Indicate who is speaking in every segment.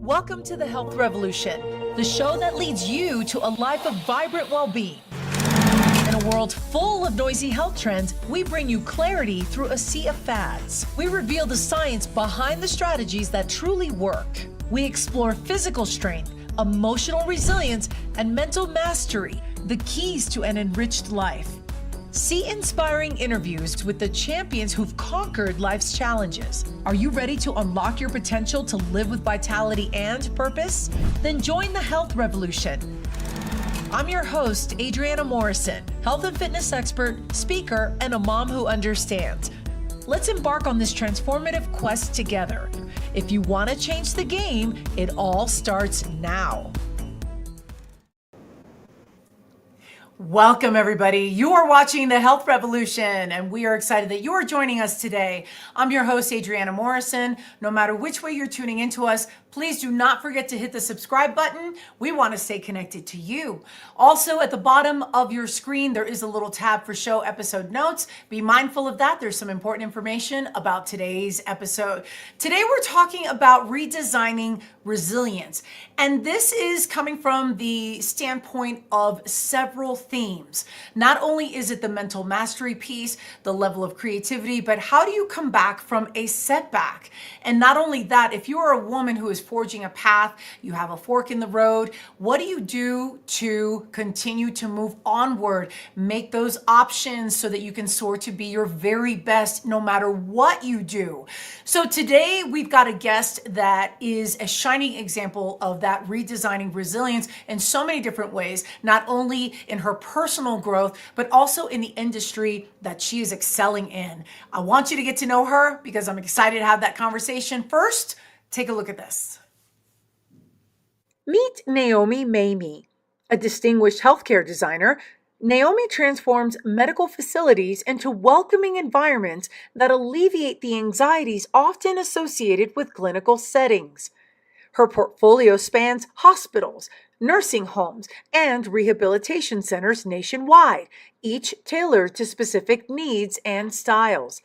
Speaker 1: Welcome to the Health Revolution, the show that leads you to a life of vibrant well-being. In a world full of noisy health trends, we bring you clarity through a sea of fads. We reveal the science behind the strategies that truly work. We explore physical strength, emotional resilience, and mental mastery, the keys to an enriched life. See inspiring interviews with the champions who've conquered life's challenges. Are you ready to unlock your potential to live with vitality and purpose? Then join the Health Revolution. I'm your host, Adriana Morrison, health and fitness expert, speaker, and a mom who understands. Let's embark on this transformative quest together. If you want to change the game, it all starts now. Welcome, everybody. You are watching the Health Revolution, and we are excited that you are joining us today. I'm your host, Adriana Morrison. No matter which way you're tuning into us, please do not forget to hit the subscribe button. We want to stay connected to you. Also, at the bottom of your screen, there is a little tab for show episode notes. Be mindful of that. There's some important information about today's episode. Today, we're talking about redesigning resilience. And this is coming from the standpoint of several themes. Not only is it the mental mastery piece, the level of creativity, but how do you come back from a setback? And not only that, if you are a woman who is forging a path, you have a fork in the road, what do you do to continue to move onward? Make those options so that you can soar to be your very best no matter what you do. So today we've got a guest that is a shining example of that redesigning resilience in so many different ways, not only in her personal growth, but also in the industry that she is excelling in. I want you to get to know her because I'm excited to have that conversation. First, take a look at this. Meet Naomi Mamiye, a distinguished healthcare designer. Naomi transforms medical facilities into welcoming environments that alleviate the anxieties often associated with clinical settings. Her portfolio spans hospitals, nursing homes, and rehabilitation centers nationwide, each tailored to specific needs and styles.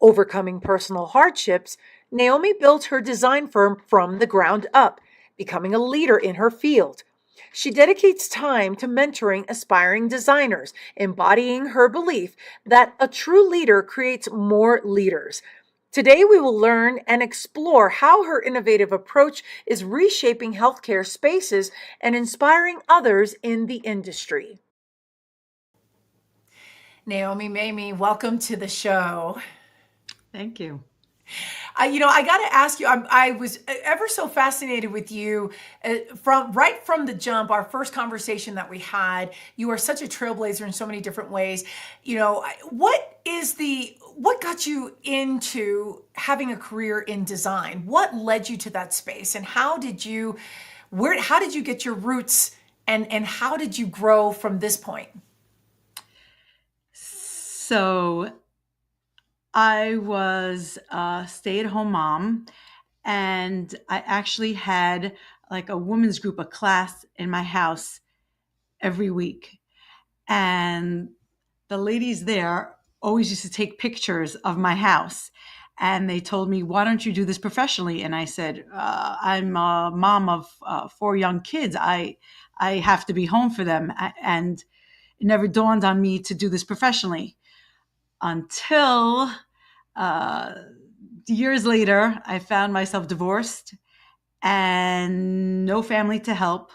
Speaker 1: Overcoming personal hardships, Naomi built her design firm from the ground up, becoming a leader in her field. She dedicates time to mentoring aspiring designers, embodying her belief that a true leader creates more leaders. Today, we will learn and explore how her innovative approach is reshaping healthcare spaces and inspiring others in the industry. Naomi Mamiye, welcome to the show.
Speaker 2: Thank you.
Speaker 1: I got to ask you, I was ever so fascinated with you from the jump, our first conversation that we had. You are such a trailblazer in so many different ways. What got you into having a career in design? What led you to that space? And how did you get your roots and how did you grow from this point?
Speaker 2: So I was a stay-at-home mom, and I actually had like a women's group, a class in my house every week. And the ladies there always used to take pictures of my house. And they told me, why don't you do this professionally? And I said, I'm a mom of 4 young kids. I have to be home for them. And it never dawned on me to do this professionally until years later, I found myself divorced and no family to help,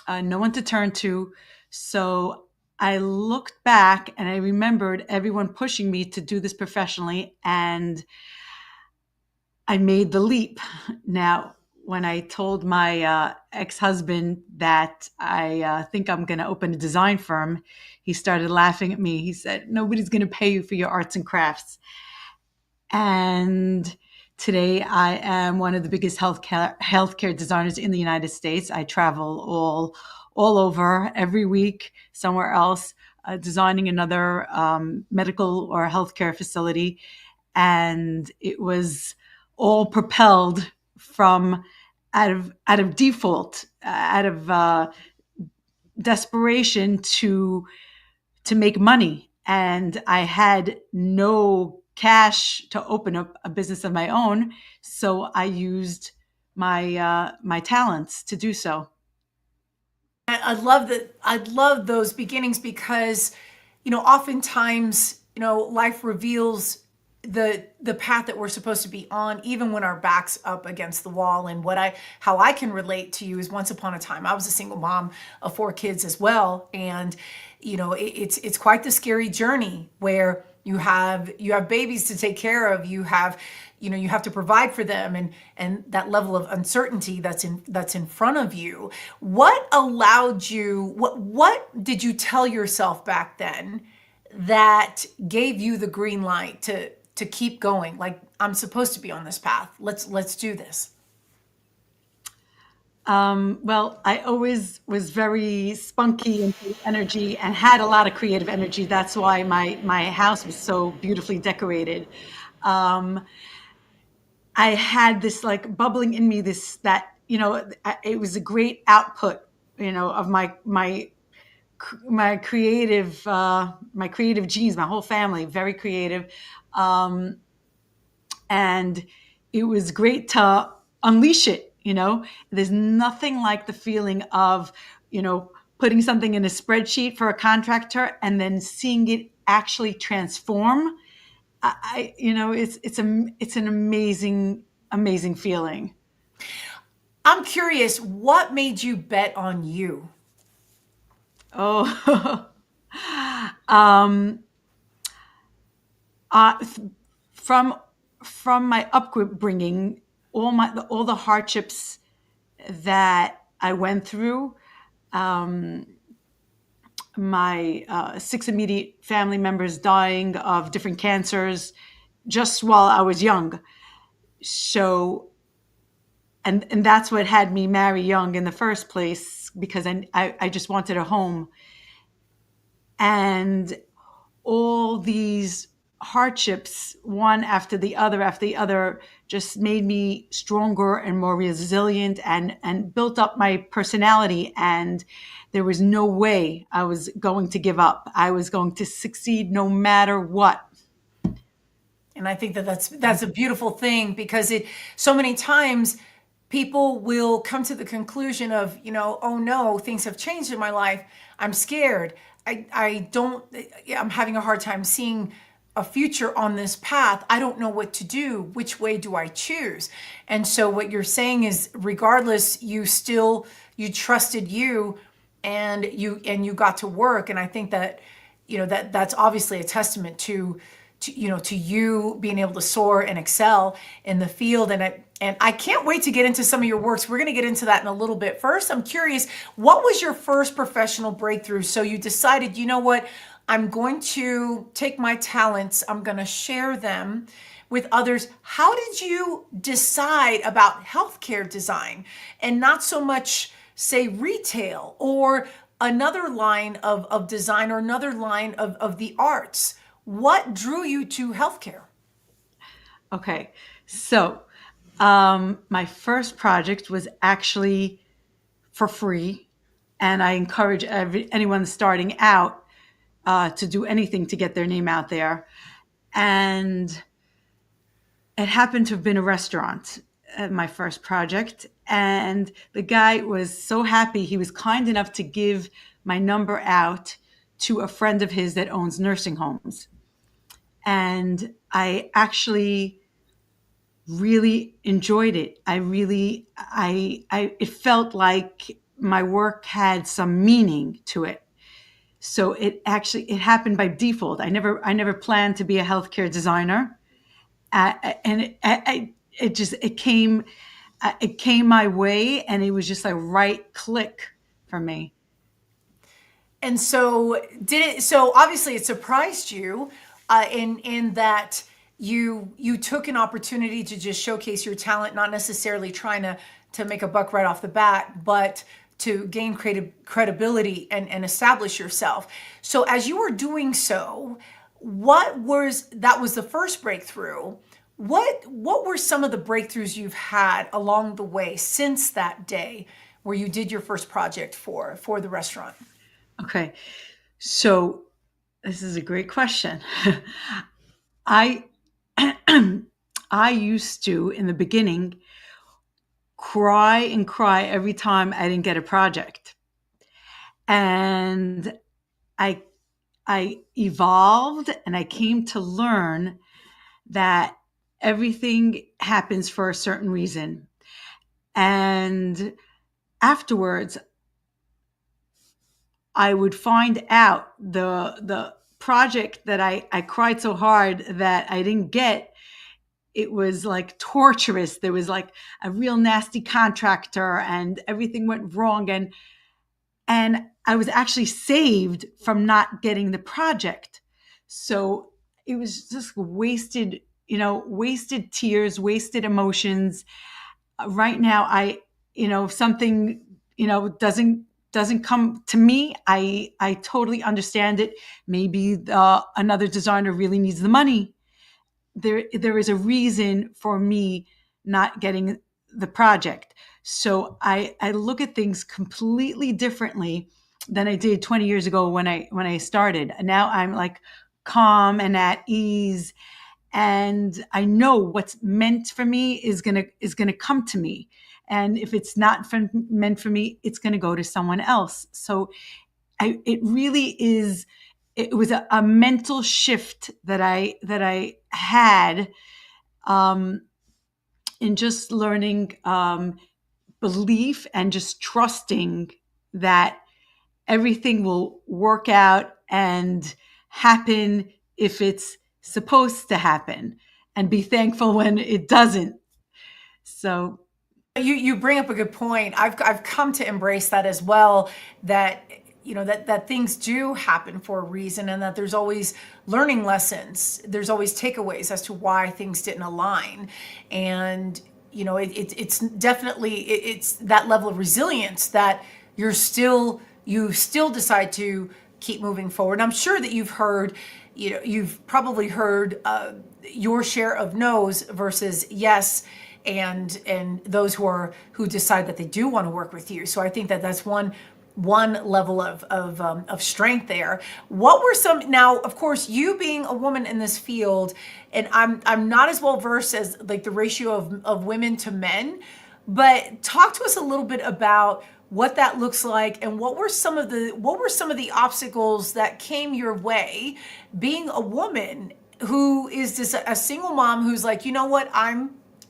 Speaker 2: no one to turn to. So I looked back and I remembered everyone pushing me to do this professionally, and I made the leap. Now, when I told my ex-husband that I think I'm going to open a design firm, he started laughing at me. He said, nobody's going to pay you for your arts and crafts. And today I am one of the biggest healthcare designers in the United States. I travel all over every week, somewhere else, designing another medical or healthcare facility. And it was all propelled from out of default, out of desperation to make money. And I had no cash to open up a business of my own. So I used my talents to do so.
Speaker 1: I love that. I love those beginnings because, oftentimes, life reveals the path that we're supposed to be on, even when our back's up against the wall. And how I can relate to you is once upon a time, I was a single mom of 4 kids as well. And, it's quite the scary journey where you have babies to take care of. You have to provide for them, and that level of uncertainty that's in front of you. What did you tell yourself back then that gave you the green light to keep going? Like, I'm supposed to be on this path. Let's do this.
Speaker 2: Well, I always was very spunky and full of energy and had a lot of creative energy. That's why my house was so beautifully decorated. Um, I had this like bubbling in me, it was a great output, of my creative genes, my whole family, very creative. Um, and it was great to unleash it. There's nothing like the feeling of, putting something in a spreadsheet for a contractor and then seeing it actually transform. It's an amazing feeling.
Speaker 1: I'm curious, what made you bet on you?
Speaker 2: Oh, um, uh, from my upbringing, all the hardships that I went through. Um, my 6 immediate family members dying of different cancers just while I was young. So, and that's what had me marry young in the first place, because I just wanted a home. And all these hardships, one after the other, just made me stronger and more resilient, and built up my personality. And there was no way I was going to give up. I was going to succeed no matter what.
Speaker 1: And I think that's a beautiful thing, because so many times people will come to the conclusion of, oh no, things have changed in my life. I'm scared. I don't, I'm having a hard time seeing a future on this path. I don't know what to do. Which way do I choose? And so what you're saying is, regardless, you trusted you, and you got to work. And I think that, that's obviously a testament to you being able to soar and excel in the field. And I can't wait to get into some of your works. We're going to get into that in a little bit. First, I'm curious, what was your first professional breakthrough? So you decided, you know what, I'm going to take my talents, I'm going to share them with others. How did you decide about healthcare design and not so much, say, retail or another line of design, or another line of the arts? What drew you to healthcare?
Speaker 2: Okay. So, my first project was actually for free. And I encourage anyone starting out to do anything to get their name out there. And it happened to have been a restaurant at my first project. And the guy was so happy. He was kind enough to give my number out to a friend of his that owns nursing homes. And I actually really enjoyed it. It felt like my work had some meaning to it. So it happened by default. I never planned to be a healthcare designer. And it came my way, and it was just a right click for me.
Speaker 1: And so obviously it surprised you, in that you took an opportunity to just showcase your talent, not necessarily trying to make a buck right off the bat, but to gain credibility and establish yourself. So as you were doing so, that was the first breakthrough. What were some of the breakthroughs you've had along the way since that day where you did your first project for the restaurant?
Speaker 2: Okay. So this is a great question. I I used to, in the beginning, cry and cry every time I didn't get a project. And I I evolved and I came to learn that everything happens for a certain reason. And afterwards, I would find out the project that I cried so hard that I didn't get. It was like torturous. There was like a real nasty contractor and everything went wrong. And I was actually saved from not getting the project. So it was just wasted, wasted tears, wasted emotions. Right now, if something, doesn't come to me, I totally understand it. Maybe another designer really needs the money. There is a reason for me not getting the project. So I look at things completely differently than I did 20 years ago when I started. Now I'm like calm and at ease, and I know what's meant for me is gonna come to me. And if it's not meant for me, it's gonna go to someone else. So it really is. It was a mental shift that I had, um, in just learning, belief and just trusting that everything will work out and happen if it's supposed to happen, and be thankful when it doesn't. So,
Speaker 1: You bring up a good point. I've come to embrace that as well. That that things do happen for a reason, and that there's always learning lessons. There's always takeaways as to why things didn't align, and it's definitely it's that level of resilience that you still decide to keep moving forward. And I'm sure that you've probably heard your share of no's versus yes, and those who decide that they do want to work with you. So I think that that's one level of strength there. What were some, now of course you being a woman in this field, and I'm not as well versed as like the ratio of women to men, but talk to us a little bit about what that looks like, and what were some of the obstacles that came your way being a woman who is just a single mom who's like, you know what,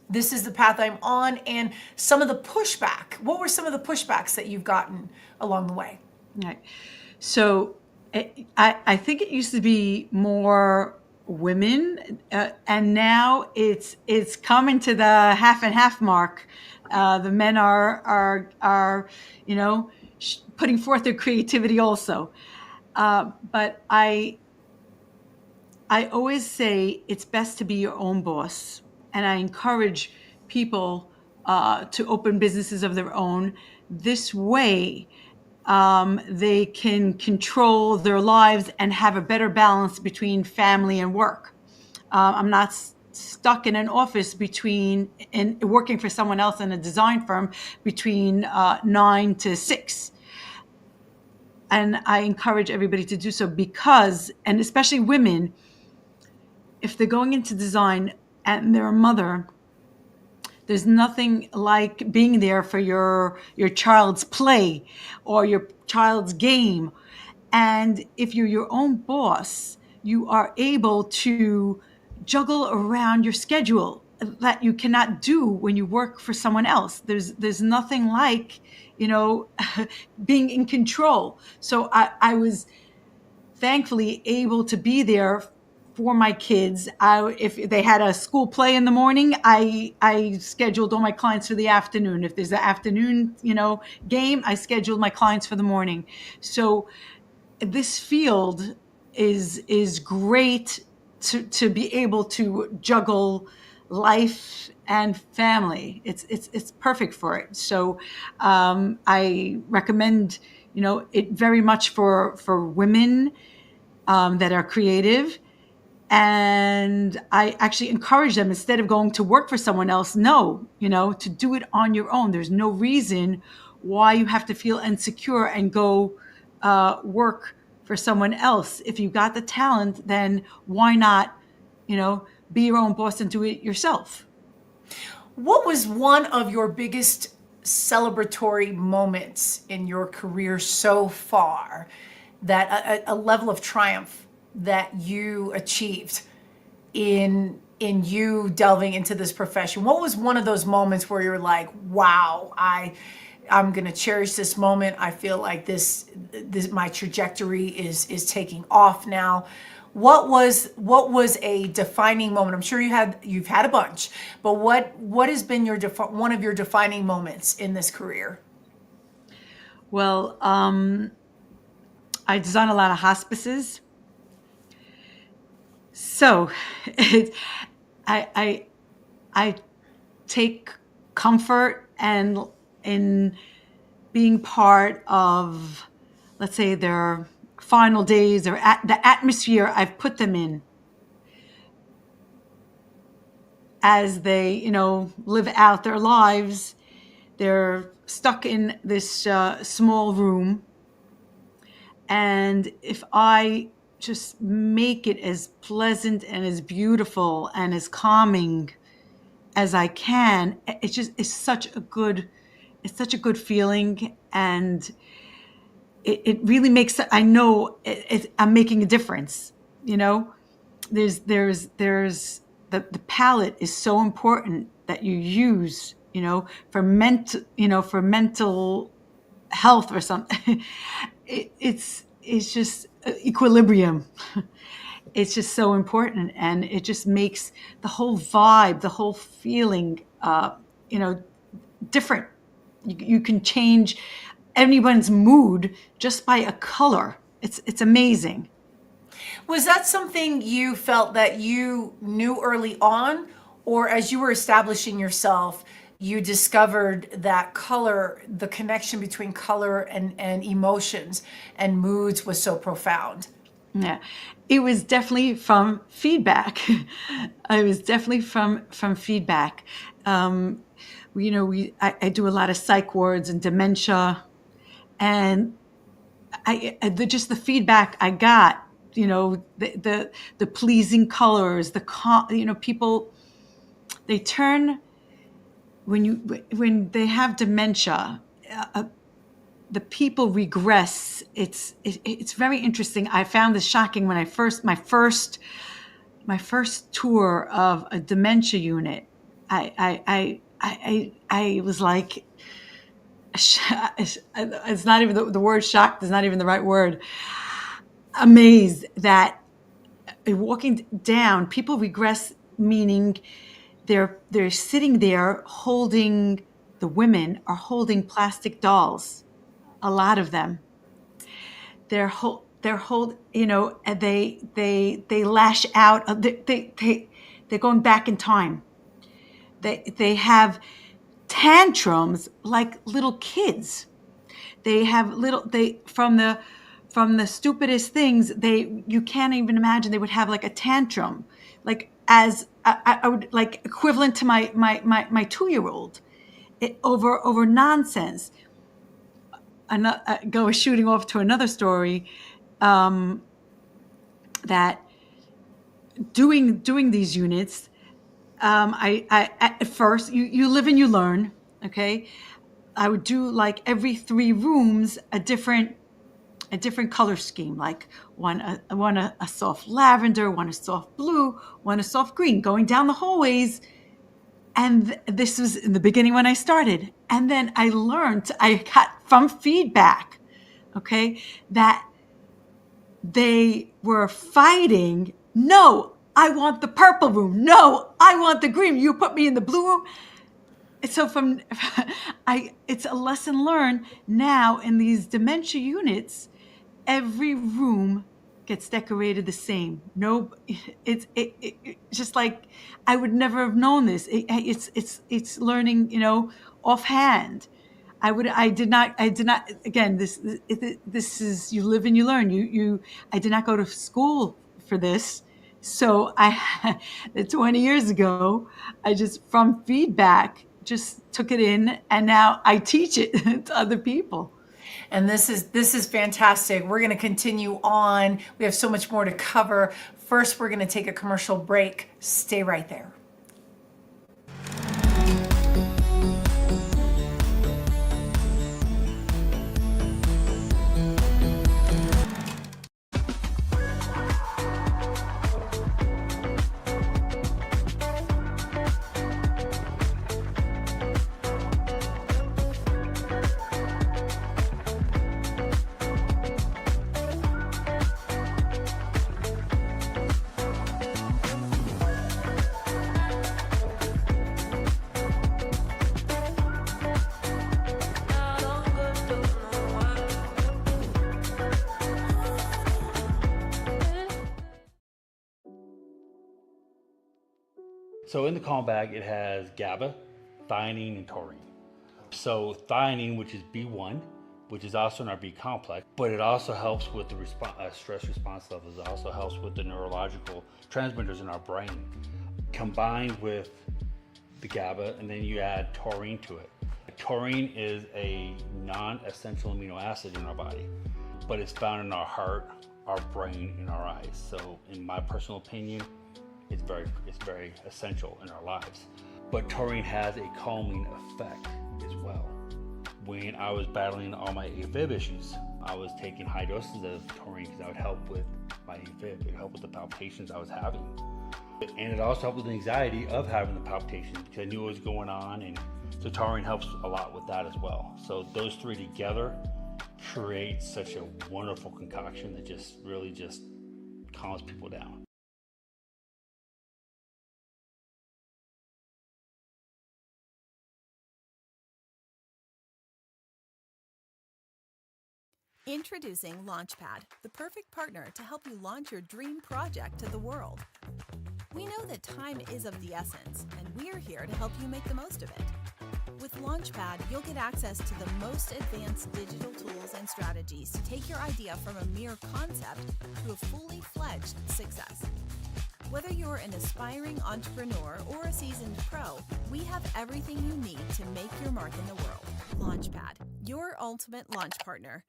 Speaker 1: this is the path I'm on, and some of the pushback. What were some of the pushbacks that you've gotten along the way?
Speaker 2: right. So I think it used to be more women, and now it's coming to the half and half mark. The men are putting forth their creativity also. But I always say it's best to be your own boss, and I encourage people to open businesses of their own. This way, they can control their lives and have a better balance between family and work. I'm not stuck in an office and working for someone else in a design firm between 9 to 6. And I encourage everybody to do so because, and especially women, if they're going into design and they're a mother, there's nothing like being there for your child's play or your child's game. And if you're your own boss, you are able to juggle around your schedule that you cannot do when you work for someone else. There's nothing like, being in control. So I was thankfully able to be there for my kids. If they had a school play in the morning, I scheduled all my clients for the afternoon. If there's an afternoon, game, I scheduled my clients for the morning. So this field is great to be able to juggle life and family. It's perfect for it. So I recommend it very much for women that are creative. And I actually encourage them, instead of going to work for someone else, to do it on your own. There's no reason why you have to feel insecure and go work for someone else. If you got the talent, then why not, be your own boss and do it yourself.
Speaker 1: What was one of your biggest celebratory moments in your career so far, that a level of triumph that you achieved in you delving into this profession? What was one of those moments where you're like, wow, I'm going to cherish this moment. I feel like this my trajectory is taking off now. What was a defining moment? I'm sure you've had a bunch, but what has been one of your defining moments in this career?
Speaker 2: Well, I design a lot of hospices. So I I take comfort and in being part of, let's say, their final days or the atmosphere I've put them in as they, live out their lives. They're stuck in this small room. And if I just make it as pleasant and as beautiful and as calming as I can, it's such a good feeling. And it really makes, I know I'm making a difference. There's the palette is so important that you use, for mental health or something. It's just equilibrium. It's just so important, and it just makes the whole vibe, the whole feeling, different. You can change anyone's mood just by a color. It's amazing.
Speaker 1: Was that something you felt that you knew early on, or as you were establishing yourself, you discovered that color, the connection between color and emotions and moods was so profound?
Speaker 2: Yeah, it was definitely from feedback. I was definitely from feedback. Um, I do a lot of psych wards and dementia, and just the feedback I got. The pleasing colors, people, they turn when they have dementia. The people regress. It's very interesting. I found this shocking when my first tour of a dementia unit. I was like, it's not even the word shocked is not even the right word. Amazed that walking down, people regress, meaning they're sitting there holding, the women are holding plastic dolls. A lot of them. And they lash out. They're going back in time. They have tantrums like little kids. They have from the stupidest things, you can't even imagine. They would have like a tantrum, like as I would, like equivalent to my 2-year-old, over nonsense. Go shooting off to another story, that doing these units, I at first, you live and you learn. Okay, I would do like every 3 rooms a different color scheme, like one a soft lavender, one a soft blue, one a soft green, going down the hallways. And this was in the beginning when I started. And then I got from feedback, okay, that they were fighting. No, I want the purple room. No, I want the green. You put me in the blue room. So it's a lesson learned now in these dementia units. Every room gets decorated the same. No, it's just like, I would never have known this. It's learning, offhand. I did not. Again, this is, you live and you learn. I did not go to school for this. So 20 years ago, I just, from feedback, just took it in, and now I teach it to other people.
Speaker 1: And this is fantastic. We're going to continue on. We have so much more to cover. First, we're going to take a commercial break. Stay right there.
Speaker 3: So in the calm bag, it has GABA, theanine, and taurine. So theanine, which is B1, which is also in our B complex, but it also helps with the stress response levels. It also helps with the neurological transmitters in our brain. Combined with the GABA, and then you add taurine to it. Taurine is a non-essential amino acid in our body, but it's found in our heart, our brain, and our eyes. So in my personal opinion, it's very essential in our lives. But taurine has a calming effect as well. When I was battling all my AFib issues, I was taking high doses of taurine because that would help with my AFib. It would help with the palpitations I was having. And it also helped with the anxiety of having the palpitations because I knew what was going on, and so taurine helps a lot with that as well. So those three together create such a wonderful concoction that just really calms people down.
Speaker 4: Introducing Launchpad, the perfect partner to help you launch your dream project to the world. We know that time is of the essence, and we're here to help you make the most of it. With Launchpad, you'll get access to the most advanced digital tools and strategies to take your idea from a mere concept to a fully fledged success. Whether you're an aspiring entrepreneur or a seasoned pro, we have everything you need to make your mark in the world. Launchpad, your ultimate launch partner.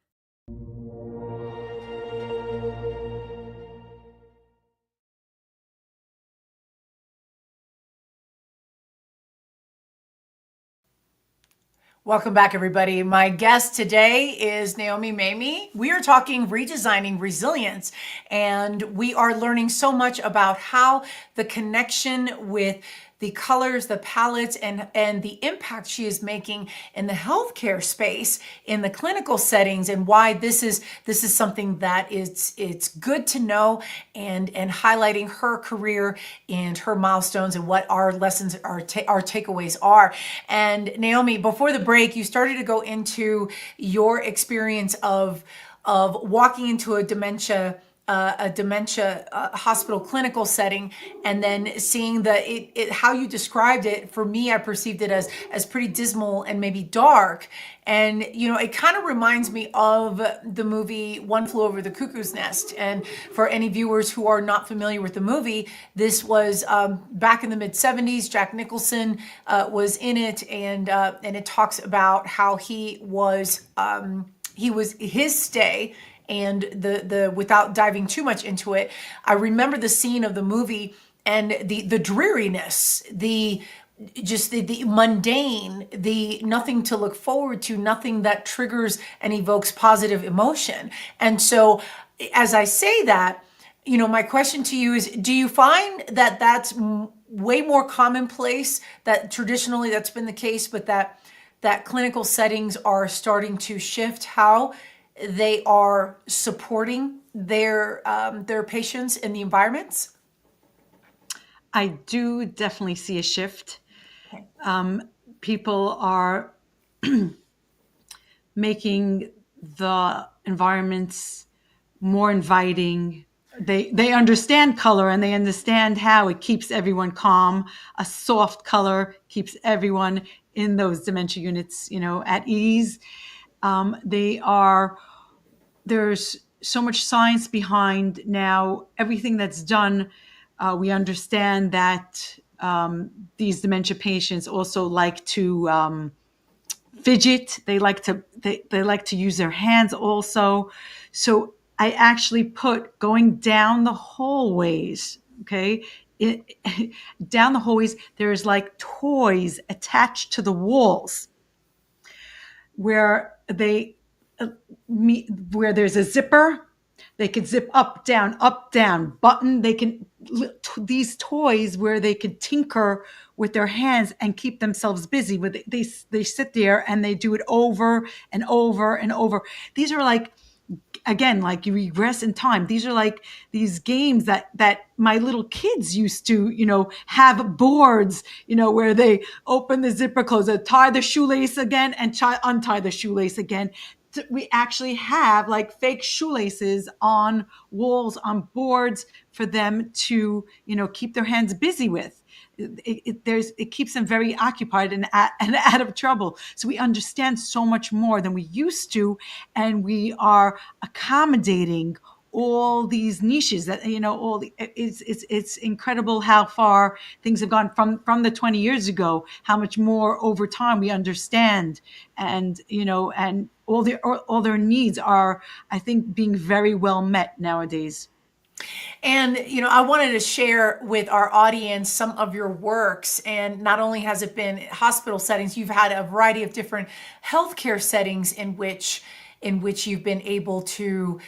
Speaker 1: Welcome back, everybody. My guest today is Naomi Mamiye. We are talking redesigning resilience, and we are learning so much about how the connection with the colors, the palettes, and the impact she is making in the healthcare space, in the clinical settings, and why this is something that it's good to know, and highlighting her career and her milestones and what our lessons, our takeaways are. And Naomi, before the break, you started to go into your experience of walking into a dementia hospital clinical setting, and then seeing how you described it. For me, I perceived it as pretty dismal and maybe dark. And, it kind of reminds me of the movie One Flew Over the Cuckoo's Nest. And for any viewers who are not familiar with the movie, this was back in the mid-'70s. Jack Nicholson was in it, and it talks about how he was his stay. And the without diving too much into it, I remember the scene of the movie and the dreariness, the mundane, the nothing to look forward to, nothing that triggers and evokes positive emotion. And so, as I say that, my question to you is: do you find that that's way more commonplace? That traditionally that's been the case, but that clinical settings are starting to shift how they are supporting their patients in the environments?
Speaker 2: I do definitely see a shift. People are making the environments more inviting. They understand color, and they understand how it keeps everyone calm. A soft color keeps everyone in those dementia units, at ease. There's so much science behind now everything that's done. We understand that these dementia patients also like to fidget. They like to use their hands also. So I actually put going down the hallways, okay? It, down the hallways, there's like toys attached to the walls where they where there's a zipper. They could zip up, down, button. They can these toys where they could tinker with their hands and keep themselves busy. With they sit there and they do it over and over and over. These are like, again, like you regress in time. These are like these games that my little kids used to, have boards, where they open the zipper, close it, tie the shoelace again, and untie the shoelace again. We actually have like fake shoelaces on walls, on boards, for them to, keep their hands busy with. It keeps them very occupied and out of trouble. So we understand so much more than we used to, and we are accommodating all these niches that, it's incredible how far things have gone from the 20 years ago, how much more over time we understand, and and all their needs are, I think, being very well met nowadays.
Speaker 1: And, I wanted to share with our audience some of your works. And not only has it been hospital settings, you've had a variety of different healthcare settings in which you've been able to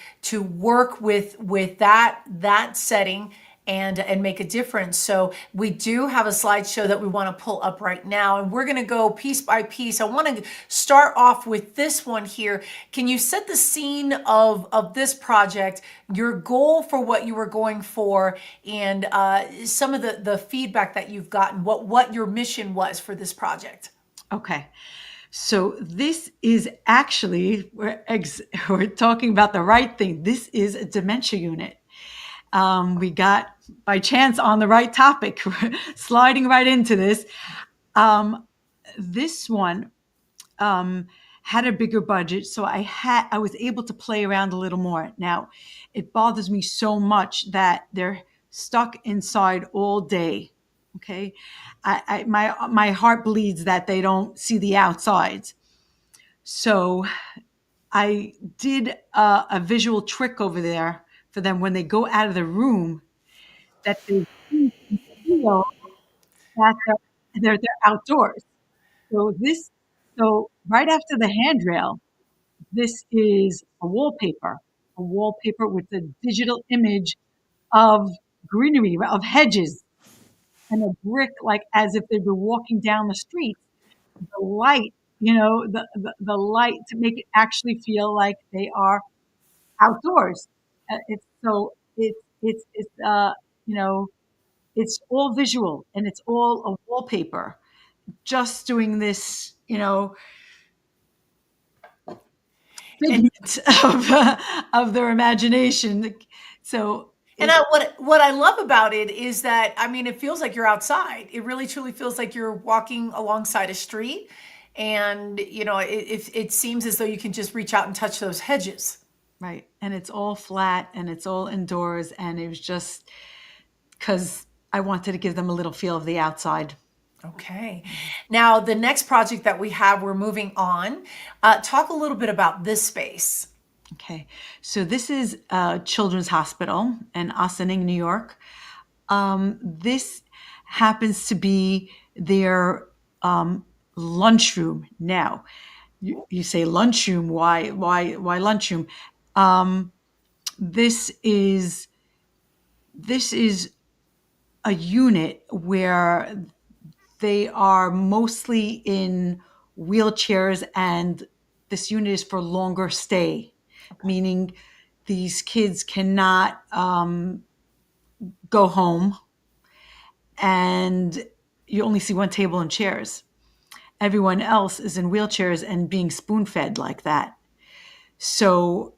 Speaker 1: work with that setting and make a difference. So we do have a slideshow that we want to pull up right now, and we're going to go piece by piece. I want to start off with this one here. Can you set the scene of this project, your goal for what you were going for, and some of the feedback that you've gotten, what your mission was for this project?
Speaker 2: Okay. So this is actually, we're talking about the right thing. This is a dementia unit. We got by chance on the right topic, sliding right into this. This one had a bigger budget, so I was able to play around a little more. Now, it bothers me so much that they're stuck inside all day. Okay, my heart bleeds that they don't see the outsides. So I did a visual trick over there for them when they go out of the room, that they feel that they're outdoors. So right after the handrail, this is a wallpaper with a digital image of greenery, of hedges, and a brick, like as if they were walking down the street. The light, the light to make it actually feel like they are outdoors. It's you know, it's all visual and it's all a wallpaper. Just doing this,
Speaker 1: And
Speaker 2: figment of their imagination. So
Speaker 1: And what I love about it is that, I mean, it feels like you're outside. It really truly feels like you're walking alongside a street, and it seems as though you can just reach out and touch those hedges.
Speaker 2: right, and it's all flat and it's all indoors, and it was just because I wanted to give them a little feel of the outside.
Speaker 1: Okay. Now, the next project that we have, we're moving on. Talk a little bit about this space.
Speaker 2: Okay, so this is a children's hospital in Ossining, New York. This happens to be their lunchroom. Now, you say lunchroom. Why lunchroom? This is a unit where they are mostly in wheelchairs, and this unit is for longer stay, meaning these kids cannot go home, and you only see one table and chairs. Everyone else is in wheelchairs and being spoon-fed like that. So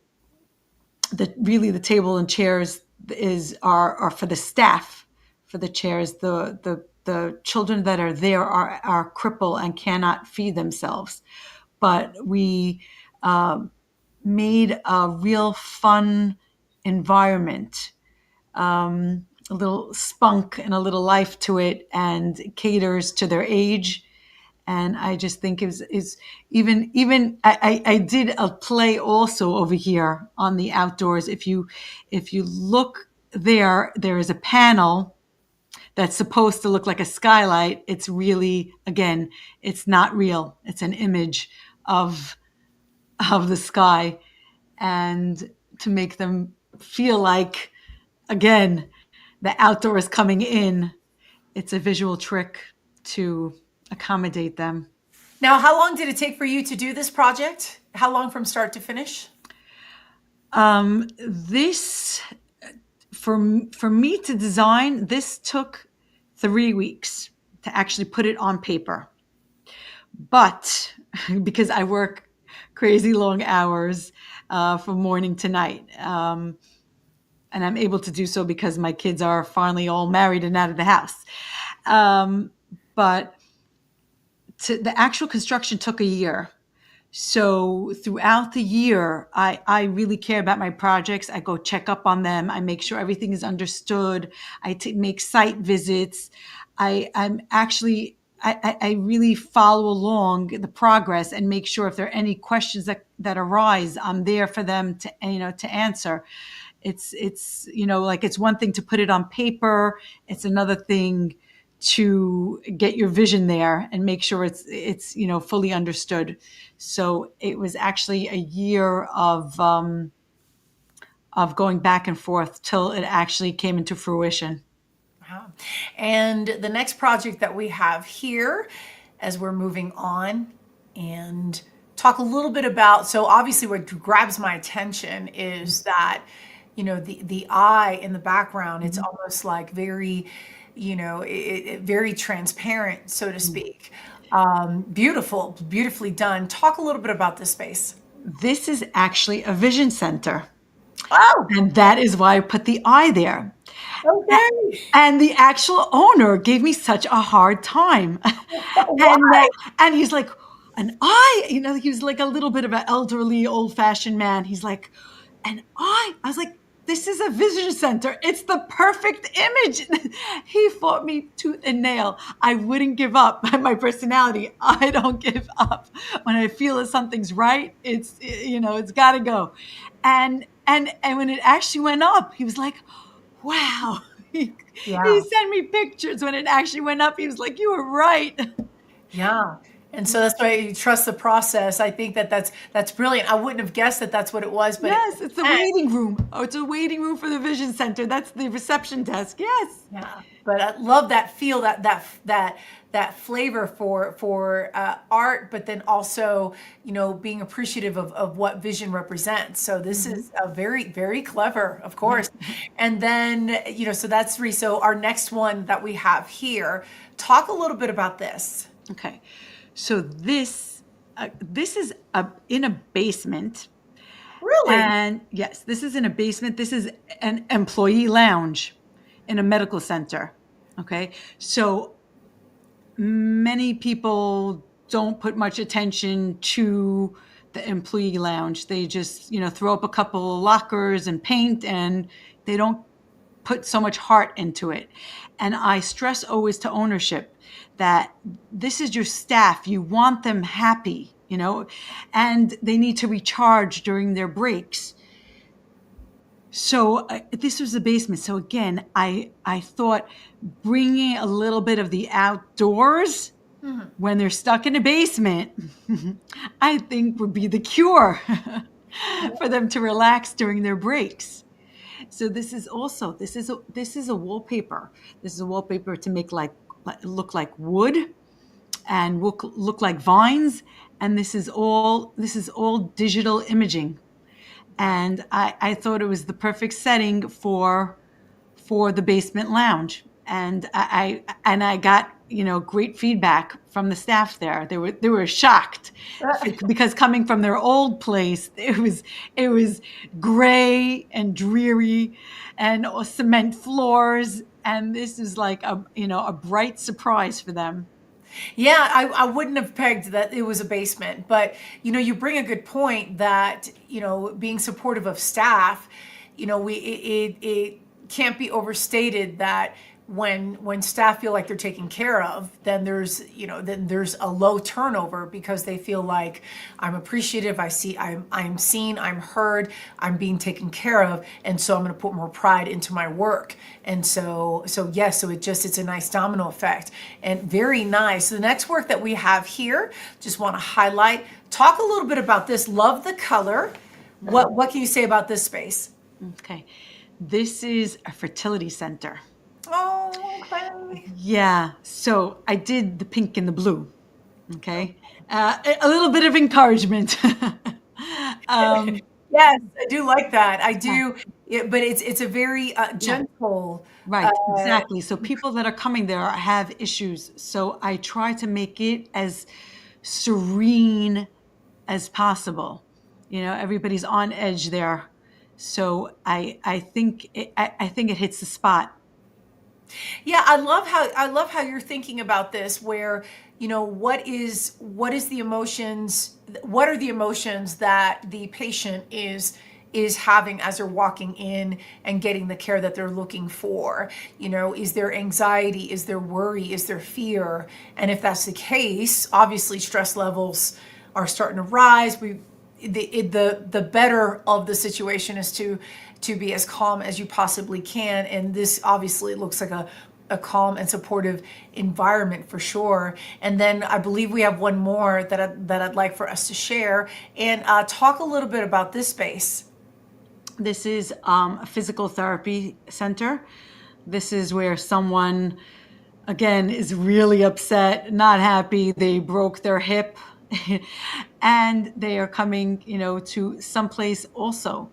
Speaker 2: the table and chairs are for the staff. For the chairs, the children that are there are crippled and cannot feed themselves. But we made a real fun environment, a little spunk and a little life to it, and caters to their age And I just think is even I did a play also over here on the outdoors. If you look there, there is a panel that's supposed to look like a skylight. It's really, again, it's not real. It's an image of the sky, and to make them feel like, again, the outdoor is coming in. It's a visual trick to accommodate them.
Speaker 1: Now, how long did it take for you to do this project? How long from start to finish?
Speaker 2: This, for me to design, this took 3 weeks to actually put it on paper. But because I work crazy long hours from morning to night, and I'm able to do so because my kids are finally all married and out of the house. But the actual construction took a year. So throughout the year, I really care about my projects. I go check up on them. I make sure everything is understood. I make site visits. I really follow along the progress and make sure if there are any questions that arise, I'm there for them to answer. It's like, it's one thing to put it on paper. It's another thing to get your vision there and make sure it's fully understood. So it was actually a year of going back and forth till it actually came into fruition.
Speaker 1: Wow. And the next project that we have here, as we're moving on, and talk a little bit about, so obviously what grabs my attention is that, the eye in the background, it's almost like very, very transparent, so to speak. Beautifully done. Talk a little bit about this space.
Speaker 2: This is actually a vision center.
Speaker 1: Oh,
Speaker 2: And that is why I put the eye there.
Speaker 1: okay.
Speaker 2: And the actual owner gave me such a hard time. And he's like, an eye, he was like a little bit of an elderly, old-fashioned man. He's like, an eye? I was like, this is a vision center. It's the perfect image. He fought me tooth and nail. I wouldn't give up. My personality, I don't give up. When I feel that something's right, it's got to go. And when it actually went up, he was like, wow. He sent me pictures when it actually went up. He was like, you were right.
Speaker 1: Yeah. And so that's why you trust the process. I think that's brilliant. I wouldn't have guessed that that's what it was, but
Speaker 2: yes, it's a waiting room. Oh, it's a waiting room for the vision center. That's the reception desk. Yes.
Speaker 1: Yeah. But I love that feel, that flavor for art, but then also, being appreciative of what vision represents. So this is a very, very clever, of course. And then, so that's three. So our next one that we have here, talk a little bit about this.
Speaker 2: Okay. So this is in a basement.
Speaker 1: Really?
Speaker 2: And yes, this is in a basement. This is an employee lounge in a medical center. Okay. So many people don't put much attention to the employee lounge. They just, throw up a couple of lockers and paint, and they don't put so much heart into it. And I stress always to ownership that this is your staff. You want them happy, and they need to recharge during their breaks. So this was the basement. So again, I thought bringing a little bit of the outdoors when they're stuck in a basement, I think would be the cure for them to relax during their breaks. So this is a wallpaper. This is a wallpaper to make look like wood and look like vines. And this is all digital imaging. And I thought it was the perfect setting for the basement lounge. And I got, great feedback from the staff there. They were shocked because coming from their old place, it was gray and dreary and cement floors. And this is like a bright surprise for them.
Speaker 1: Yeah, I wouldn't have pegged that it was a basement, but you bring a good point that being supportive of staff, it can't be overstated that when staff feel like they're taken care of, then there's a low turnover because they feel like I'm appreciative, I'm seen, I'm heard, I'm being taken care of, and so I'm going to put more pride into my work. And so it's a nice domino effect, and very nice. The next work that we have here, just want to highlight, talk a little bit about this. Love the color. What can you say about this space?
Speaker 2: Okay. This is a fertility center.
Speaker 1: Oh, okay.
Speaker 2: Yeah. So I did the pink and the blue. Okay. A little bit of encouragement.
Speaker 1: Yes, I do like that. I do, but it's a very gentle.
Speaker 2: Right, exactly. So people that are coming there have issues. So I try to make it as serene as possible. Everybody's on edge there. So I think it hits the spot.
Speaker 1: Yeah, I love how you're thinking about this, where, what are the emotions that the patient is having as they're walking in and getting the care that they're looking for. Is there anxiety? Is there worry? Is there fear? And if that's the case, obviously stress levels are starting to rise. The better of the situation is to be as calm as you possibly can. And this obviously looks like a calm and supportive environment for sure. And then I believe we have one more that I'd like for us to share and talk a little bit about this space.
Speaker 2: This is a physical therapy center. This is where someone, again, is really upset, not happy. They broke their hip and they are coming, to someplace also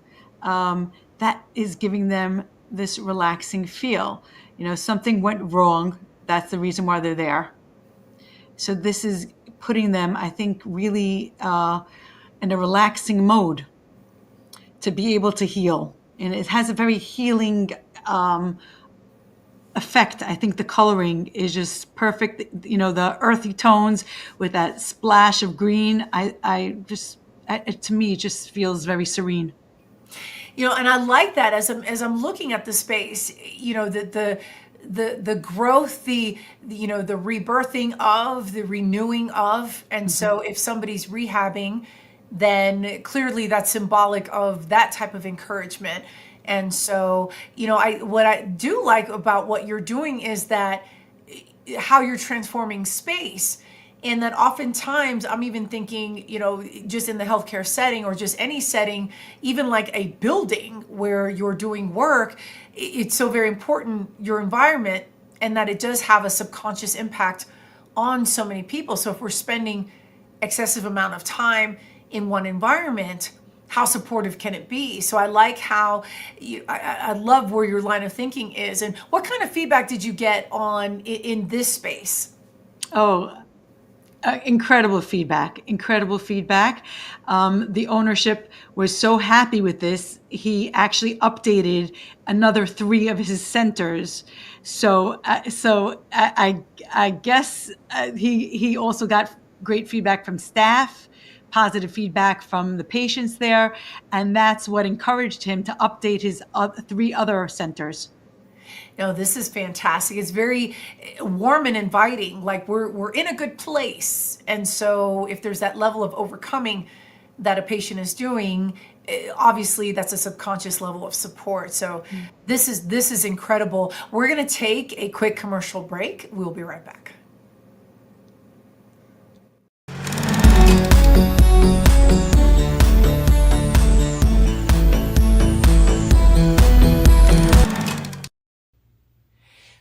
Speaker 2: that is giving them this relaxing feel. Something went wrong. That's the reason why they're there. So this is putting them, I think, really in a relaxing mode to be able to heal. And it has a very healing effect. I think the coloring is just perfect. The earthy tones with that splash of green. To me, it just feels very serene.
Speaker 1: And I like that as I'm looking at the space, the growth, the rebirthing of, the renewing of. And so if somebody's rehabbing, then clearly that's symbolic of that type of encouragement. And so, what I do like about what you're doing is that how you're transforming space. And that oftentimes I'm even thinking, just in the healthcare setting or just any setting, even like a building where you're doing work, it's so very important, your environment, and that it does have a subconscious impact on so many people. So if we're spending excessive amount of time in one environment, how supportive can it be? So I like how I love where your line of thinking is. And what kind of feedback did you get in this space?
Speaker 2: Oh, incredible feedback. The ownership was so happy with this. He actually updated another 3 of his centers. So I guess he also got great feedback from staff, positive feedback from the patients there, and that's what encouraged him to update his 3 other centers.
Speaker 1: No, this is fantastic. It's very warm and inviting. Like we're in a good place. And so if there's that level of overcoming that a patient is doing, obviously that's a subconscious level of support. So this is incredible. We're going to take a quick commercial break. We'll be right back.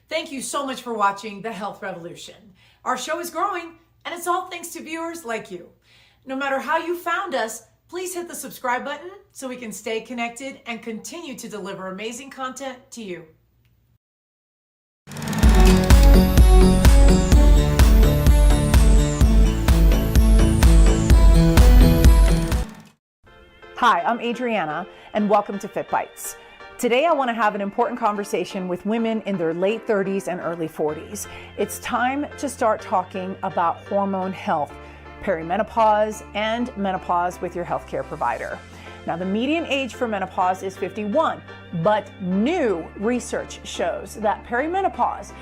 Speaker 1: Thank you so much for watching The Health Revolution. Our show is growing, and it's all thanks to viewers like you. No matter how you found us, please hit the subscribe button so we can stay connected and continue to deliver amazing content to you. Hi, I'm Adriana, and welcome to Fit Bites. Today, I want to have an important conversation with women in their late 30s and early 40s. It's time to start talking about hormone health, perimenopause, and menopause with your healthcare provider. Now, the median age for menopause is 51. But new research shows that perimenopause,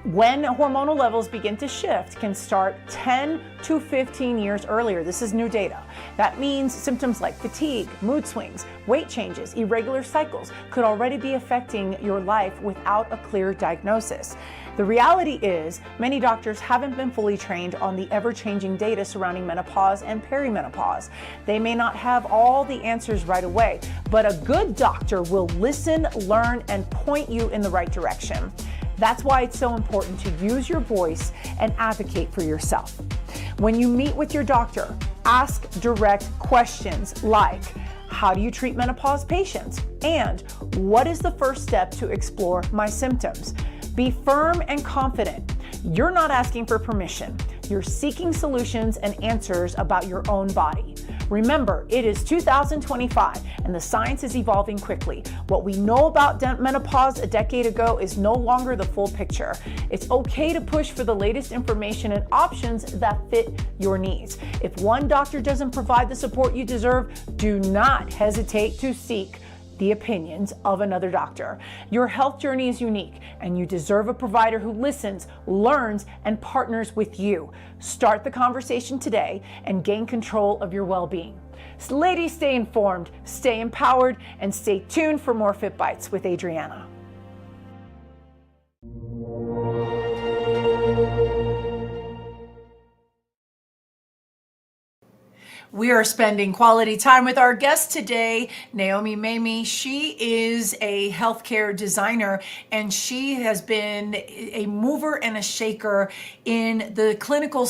Speaker 1: when hormonal levels begin to shift, can start 10 to 15 years earlier. This is new data. That means symptoms like fatigue, mood swings, weight changes, irregular cycles could already be affecting your life without a clear diagnosis. The reality is, many doctors haven't been fully trained on the ever-changing data surrounding menopause and perimenopause. They may not have all the answers right away, but a good doctor will listen, learn, and point you in the right direction. That's why it's so important to use your voice and advocate for yourself. When you meet with your doctor, ask direct questions like, how do you treat menopause patients? And what is the first step to explore my symptoms? Be firm and confident. You're not asking for permission. You're seeking solutions and answers about your own body. Remember, it is 2025 and the science is evolving quickly. What we know about menopause a decade ago is no longer the full picture. It's okay to push for the latest information and options that fit your needs. If one doctor doesn't provide the support you deserve, do not hesitate to seek the opinions of another doctor. Your health journey is unique, and you deserve a provider who listens, learns, and partners with you. Start the conversation today and gain control of your well-being. So ladies, stay informed, stay empowered, and stay tuned for more Fit Bites with Adriana. We are spending quality time with our guest today, Naomi Mamiye. She is a healthcare designer, and she has been a mover and a shaker in the clinical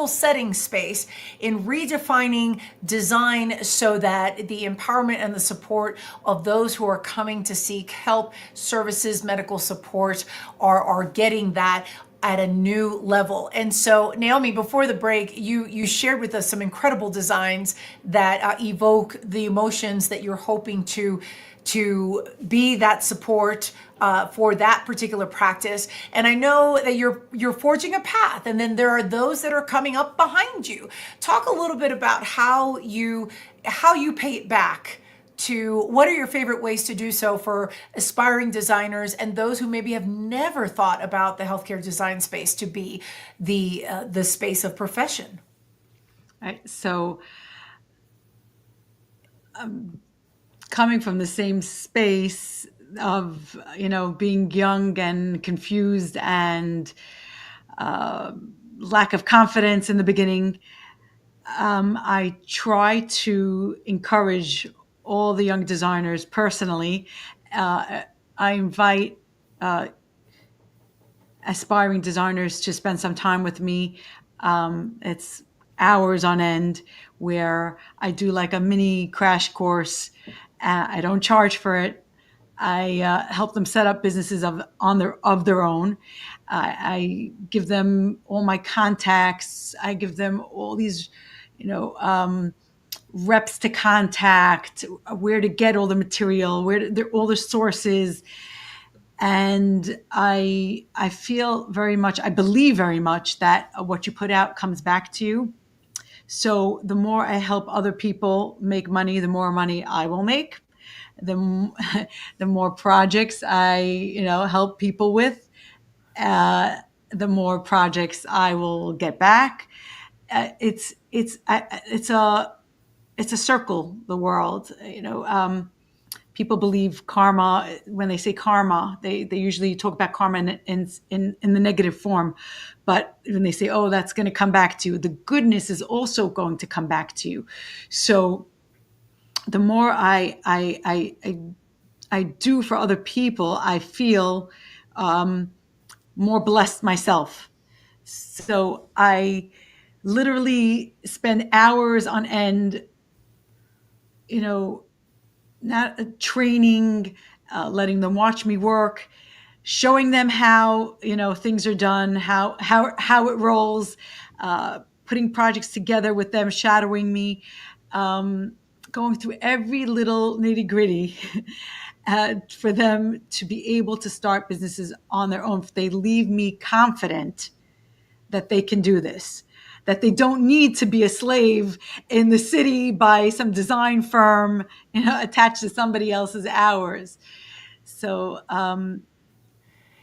Speaker 1: setting space in redefining design so that the empowerment and the support of those who are coming to seek help, services, medical support are getting that at a new level. And so, Naomi, before the break, you shared with us some incredible designs that evoke the emotions that you're hoping to be that support for that particular practice. And I know that you're forging a path, and then there are those that are coming up behind you. Talk a little bit about how you pay it back. To what are your favorite ways to do so for aspiring designers and those who maybe have never thought about the healthcare design space to be the space of profession?
Speaker 2: Right. So, coming from the same space of being young and confused and lack of confidence in the beginning, I try to encourage all the young designers personally. I invite aspiring designers to spend some time with me. It's hours on end where I do like a mini crash course. I don't charge for it. I help them set up businesses of their own. I give them all my contacts. I give them all these, reps to contact, where to get all the material, all the sources. And I feel very much, I believe very much that what you put out comes back to you. So the more I help other people make money, the more money I will make. The more projects I, help people with, the more projects I will get back. It's a circle, the world. People believe karma. When they say karma, they usually talk about karma in the negative form. But when they say, oh, that's going to come back to you, the goodness is also going to come back to you. So the more I do for other people, I feel more blessed myself. So I literally spend hours on end, not training, letting them watch me work, showing them how, things are done, how it rolls, putting projects together with them, shadowing me, going through every little nitty gritty for them to be able to start businesses on their own. They leave me confident that they can do this. that they don't need to be a slave in the city by some design firm, attached to somebody else's hours. So,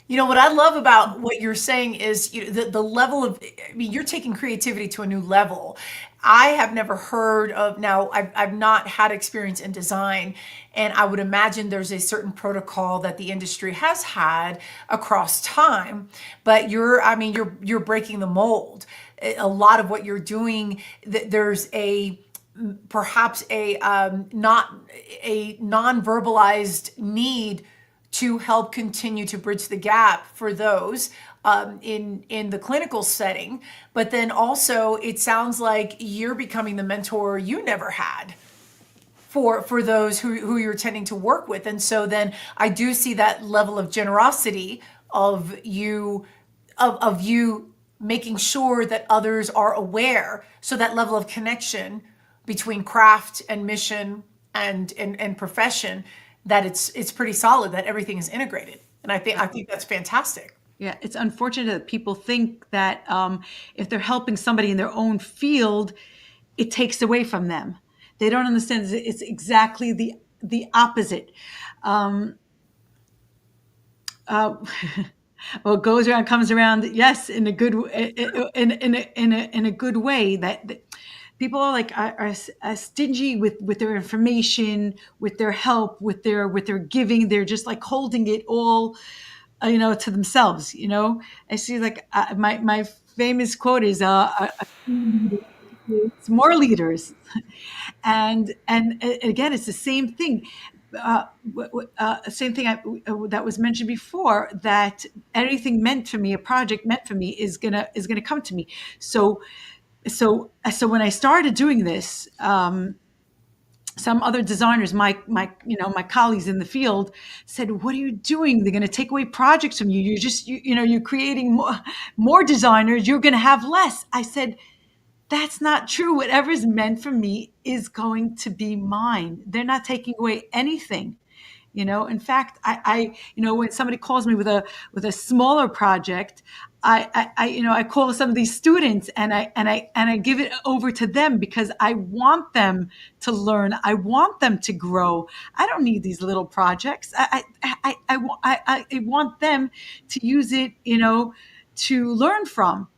Speaker 1: What I love about what you're saying is the level of, I mean, you're taking creativity to a new level. I have never heard of, now I've not had experience in design, and I would imagine there's a certain protocol that the industry has had across time, but you're breaking the mold. A lot of what you're doing, there's perhaps not a non-verbalized need to help continue to bridge the gap for those in the clinical setting. But then also, it sounds like you're becoming the mentor you never had for those who you're tending to work with. And so then I do see that level of generosity of you of you making sure that others are aware. So that level of connection between craft and mission and profession, that it's pretty solid, that everything is integrated. And I think that's fantastic.
Speaker 2: yeah, it's unfortunate that people think that if they're helping somebody in their own field, it takes away from them. They don't understand it's exactly the opposite. Um, uh, what goes around comes around. Yes, in a good in a good way. That people are like are stingy with their information, with their help, with their giving. They're just like holding it all, to themselves. I see like my famous quote is it's more leaders. And again, it's the same thing. Same thing that was mentioned before, that anything meant for me, a project meant for me, is gonna come to me. So when I started doing this, some other designers, my colleagues in the field, said, "What are you doing? They're going to take away projects from you. You're creating more designers. You're going to have less." I said, "That's not true. Whatever's meant for me is going to be mine. They're not taking away anything." In fact, when somebody calls me with a smaller project, I call some of these students, and I give it over to them, because I want them to learn. I want them to grow. I don't need these little projects. I want them to use it, to learn from.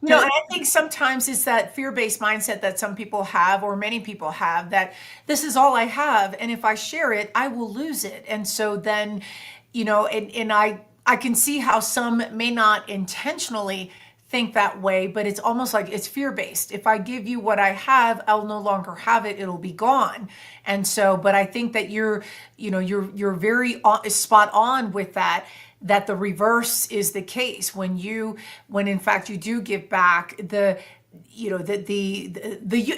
Speaker 1: And I think sometimes it's that fear-based mindset that some people have, or many people have, that this is all I have, and if I share it, I will lose it. And so then, and I can see how some may not intentionally think that way, but it's almost like it's fear-based. If I give you what I have, I'll no longer have it, it'll be gone. And so, but I think that you're very spot on with that the reverse is the case. When in fact you do give back,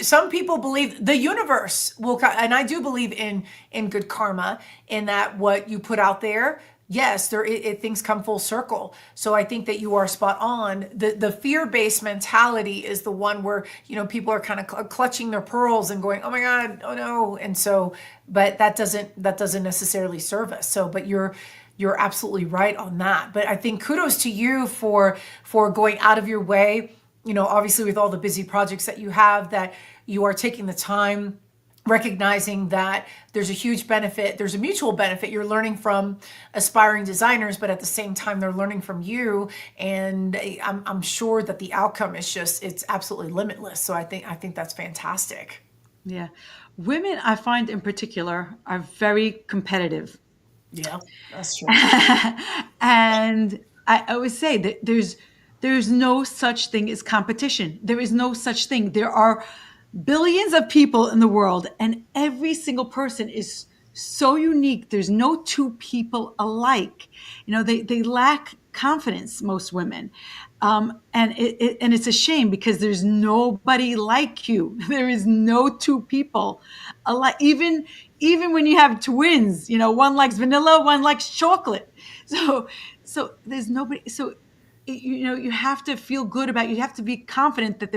Speaker 1: some people believe the universe will, and I do believe in good karma, in that what you put out there, yes, things come full circle. So I think that you are spot on. The fear-based mentality is the one where people are kind of clutching their pearls and going, "Oh my God, oh no," and so, but that doesn't necessarily serve us. So, but you're absolutely right on that. But I think kudos to you for going out of your way, obviously with all the busy projects that you have, that you are taking the time, recognizing that there's a huge benefit, there's a mutual benefit. You're learning from aspiring designers, but at the same time, they're learning from you. And I'm sure that the outcome is it's absolutely limitless. So I think that's fantastic.
Speaker 2: Yeah. Women, I find in particular, are very competitive.
Speaker 1: Yeah, that's true.
Speaker 2: And I always say that there's no such thing as competition. There is no such thing. There are billions of people in the world, and every single person is so unique. There's no two people alike. They lack confidence, most women. And it's a shame, because there's nobody like you. There is no two people alike. Even when you have twins, one likes vanilla, one likes chocolate. So there's nobody. So you have to feel good about. You have to be confident that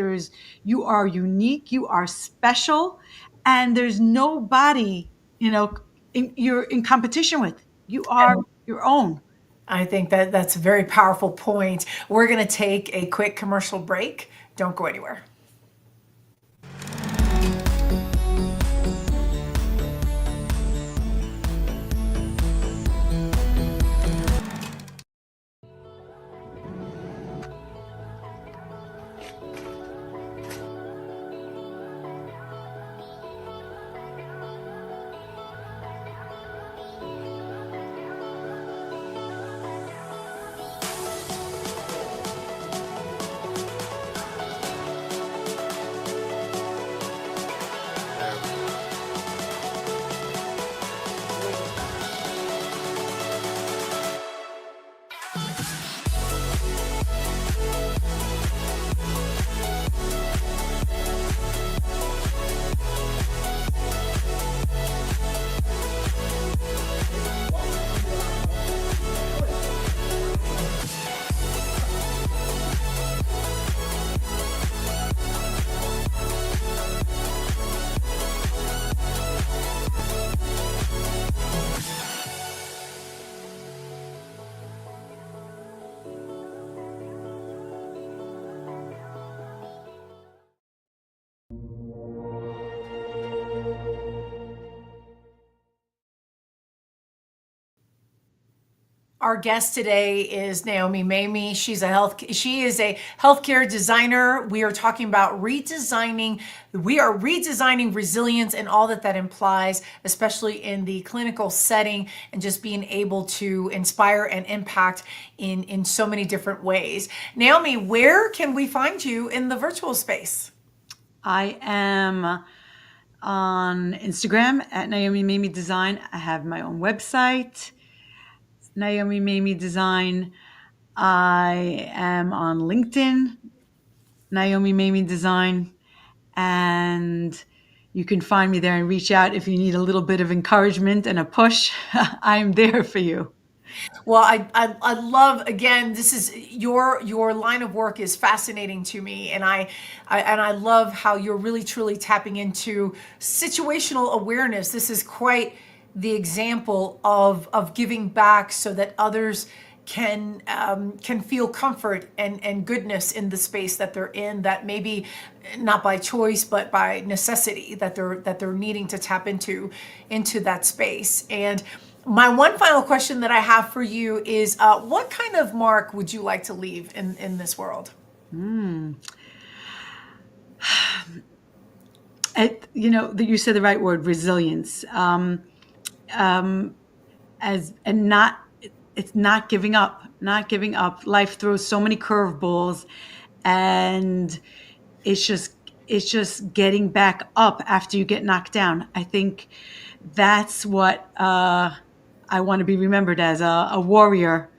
Speaker 2: you are unique, you are special, and there's nobody you're in competition with. You are your own.
Speaker 1: I think that that's a very powerful point. We're going to take a quick commercial break, Don't go anywhere. Our guest today is Naomi Mamiye. She is a healthcare designer. We are talking about redesigning resilience and all that that implies, especially in the clinical setting, and just being able to inspire and impact in so many different ways. Naomi, where can we find you in the virtual space?
Speaker 2: I am on Instagram at Naomi Mamiye Design. I have my own website, Naomi Mamiye Design. I am on LinkedIn, Naomi Mamiye Design, and you can find me there and reach out if you need a little bit of encouragement and a push. I'm there for you.
Speaker 1: Well, I love, again, this is your line of work is fascinating to me, and I love how you're really truly tapping into situational awareness. This is quite the example of giving back so that others can feel comfort and goodness in the space that they're in, that maybe not by choice but by necessity, that they're needing to tap into that space. And my one final question that I have for you is, what kind of mark would you like to leave in this world?
Speaker 2: You said the right word, resilience. It's not giving up. Life throws so many curveballs, and it's just getting back up after you get knocked down. I think that's what I want to be remembered as, a warrior.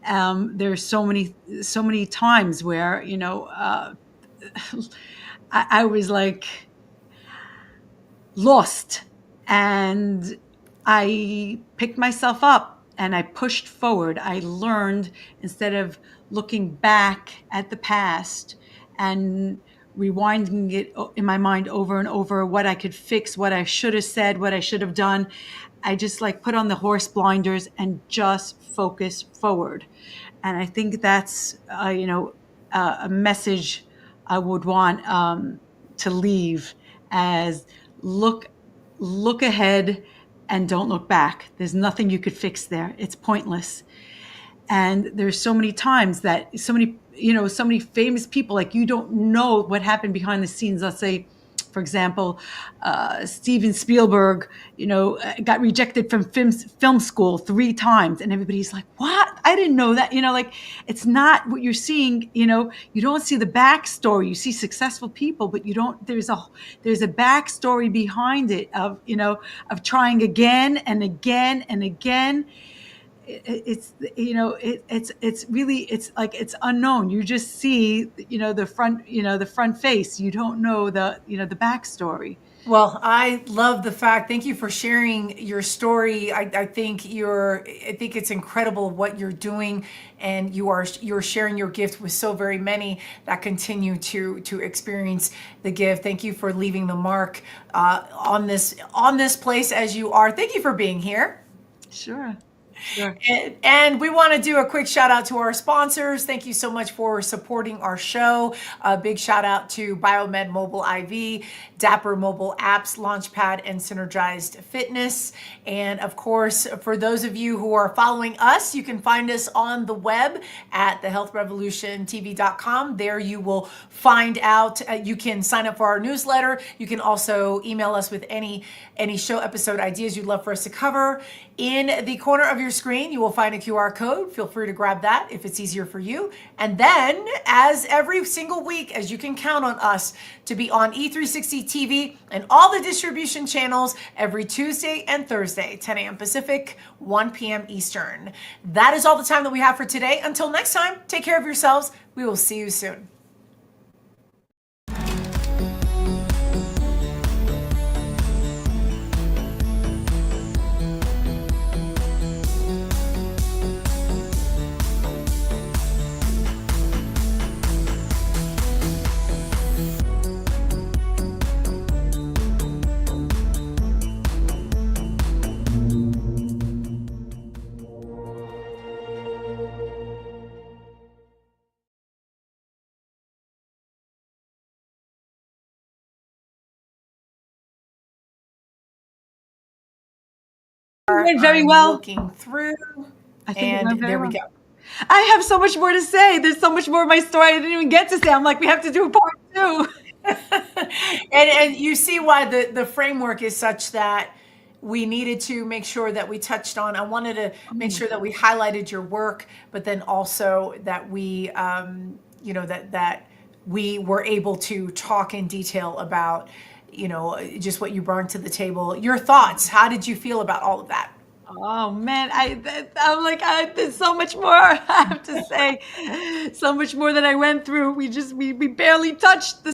Speaker 2: There's so many times where I was like lost, and I picked myself up and I pushed forward. I learned, instead of looking back at the past and rewinding it in my mind over and over, what I could fix, what I should have said, what I should have done. I just put on the horse blinders and just focus forward. And I think that's, a message I would want to leave as look ahead and don't look back. There's nothing you could fix there. It's pointless. And there's so many times that so many famous people, you don't know what happened behind the scenes. Let's say, for example, Steven Spielberg, got rejected from film school 3 times, and everybody's like, "What? I didn't know that." It's not what you're seeing. You don't see the backstory. You see successful people, but you don't. There's a backstory behind it of trying again and again and again. It's really, it's unknown. You just see the front face. You don't know the backstory.
Speaker 1: Well, I love the fact. Thank you for sharing your story. I think it's incredible what you're doing, and you're sharing your gift with so very many that continue to experience the gift. Thank you for leaving the mark on this place as you are. Thank you for being here.
Speaker 2: Sure. Sure.
Speaker 1: And we want to do a quick shout out to our sponsors. Thank you so much for supporting our show. A big shout out to Biomed Mobile IV, Dapper Mobile Apps, Launchpad, and Synergized Fitness. And of course, for those of you who are following us, you can find us on the web at thehealthrevolutiontv.com. There you will find out, you can sign up for our newsletter. You can also email us with any show episode ideas you'd love for us to cover. In the corner of your screen, you will find a QR code. Feel free to grab that if it's easier for you. And then, as every single week, as you can count on us to be on E360 TV and all the distribution channels every Tuesday and Thursday, 10 a.m. Pacific, 1 p.m. Eastern. That is all the time that we have for today. Until next time, take care of yourselves. We will see you soon.
Speaker 2: Went very
Speaker 1: I'm
Speaker 2: well.
Speaker 1: looking through,
Speaker 2: I think it
Speaker 1: and
Speaker 2: went very
Speaker 1: there we
Speaker 2: well.
Speaker 1: go.
Speaker 2: I have so much more to say. There's so much more of my story I didn't even get to say. I'm like, we have to do a part two.
Speaker 1: And you see why the framework is such that we needed to make sure that we touched on. I wanted to make sure that we highlighted your work, but then also that we, that we were able to talk in detail about, just what you brought to the table. Your thoughts. How did you feel about all of that?
Speaker 2: Oh man, I'm like, there's so much more I have to say. So much more that I went through. We barely touched the